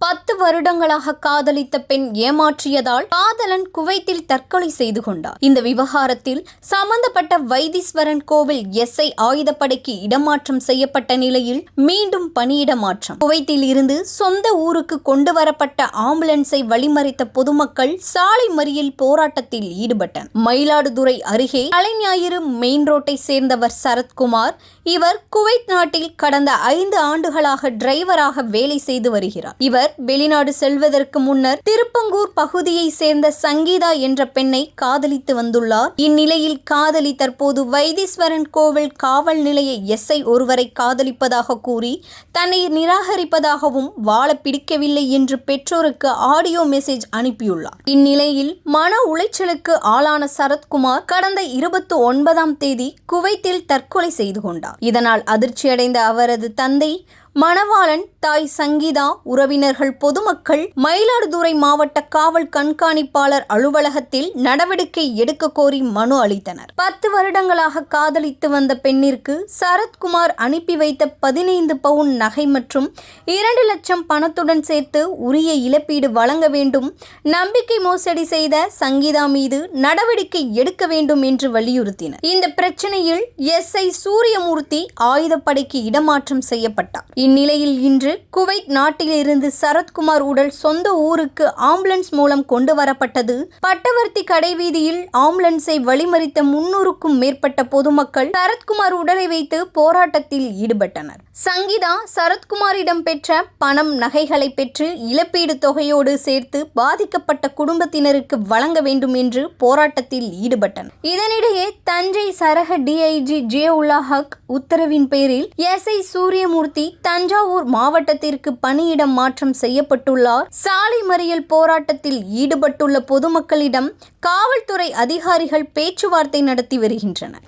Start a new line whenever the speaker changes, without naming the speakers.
10 வருடங்களாக காதலித்த பெண் ஏமாற்றியதால் காதலன் குவைத்தில் தற்கொலை செய்து கொண்டார். இந்த விவகாரத்தில் சம்பந்தப்பட்ட வைத்தீஸ்வரன் கோவில் எஸ்ஐ ஆயுதப்படைக்கு இடமாற்றம் செய்யப்பட்ட நிலையில் மீண்டும் பணியிட மாற்றம். குவைத்தில் இருந்து சொந்த ஊருக்கு கொண்டு வரப்பட்ட ஆம்புலன்ஸை வழிமறித்த பொதுமக்கள் சாலை மறியல் போராட்டத்தில் ஈடுபட்டனர். மயிலாடுதுறை அருகே தலைஞாயிறு மெயின் ரோட்டை சேர்ந்தவர் சரத்குமார். இவர் குவைத் நாட்டில் கடந்த 5 ஆண்டுகளாக டிரைவராக வேலை செய்து வருகிறார். இவர் வெளிநாடு செல்வதற்கு முன்னர் திருப்பங்கூர் பகுதியை சேர்ந்த சங்கீதா என்ற பெண்ணை காதலித்து வந்துள்ளார். இந்நிலையில் காதலி தற்போது வைத்தீஸ்வரன் கோவில் காவல் நிலைய எஸ்ஐ ஒருவரை காதலிப்பதாக கூறி தன்னை நிராகரிப்பதாகவும் வாழ பிடிக்கவில்லை என்று பெற்றோருக்கு ஆடியோ மெசேஜ் அனுப்பியுள்ளார். இந்நிலையில் மன உளைச்சலுக்கு ஆளான சரத்குமார் கடந்த 29ஆம் தேதி குவைத்தில் தற்கொலை செய்து கொண்டார். இதனால் அதிர்ச்சியடைந்த அவரது தந்தை மணவாளன், தாய் சங்கீதா, உறவினர்கள், பொதுமக்கள் மயிலாடுதுறை மாவட்ட காவல் கண்காணிப்பாளர் அலுவலகத்தில் நடவடிக்கை எடுக்க கோரி மனு அளித்தனர். 10 வருடங்களாக காதலித்து வந்த பெண்ணிற்கு சரத்குமார் அனுப்பி வைத்த 15 பவுன் நகை மற்றும் 2 லட்சம் பணத்துடன் சேர்த்து உரிய இழப்பீடு வழங்க வேண்டும், நம்பிக்கை மோசடி செய்த சங்கீதா மீது நடவடிக்கை எடுக்க வேண்டும் என்று வலியுறுத்தினர். இந்த பிரச்சனையில் எஸ்ஐ சூரியமூர்த்தி ஆயுதப்படைக்கு இடமாற்றம் செய்யப்பட்டார். இந்நிலையில் இன்று குவைத் நாட்டிலிருந்து சரத்குமார் உடல் சொந்த ஊருக்கு ஆம்புலன்ஸ் மூலம் கொண்டு வரப்பட்டது. பட்டவர்த்தி கடைவீதியில் ஆம்புலன்ஸை வழிமறித்த 300க்கும் மேற்பட்ட பொதுமக்கள் சரத்குமார் உடலை வைத்து போராட்டத்தில் ஈடுபட்டனர். சங்கீதா சரத்குமாரிடம் பெற்ற பணம், நகைகளை பெற்று இழப்பீடு தொகையோடு சேர்த்து பாதிக்கப்பட்ட குடும்பத்தினருக்கு வழங்க வேண்டும் என்று போராட்டத்தில் ஈடுபட்டனர். இதனிடையே தஞ்சை சரக டிஐஜி ஜியாவுல்லா ஹக் உத்தரவின் பேரில் எஸ்ஐ சூரியமூர்த்தி தஞ்சாவூர் மாவட்டத்திற்கு பணியிடம் மாற்றம் செய்யப்பட்டுள்ளார். சாலை மறியல் போராட்டத்தில் ஈடுபட்டுள்ள பொதுமக்களிடம் காவல்துறை அதிகாரிகள் பேச்சுவார்த்தை நடத்தி வருகின்றனர்.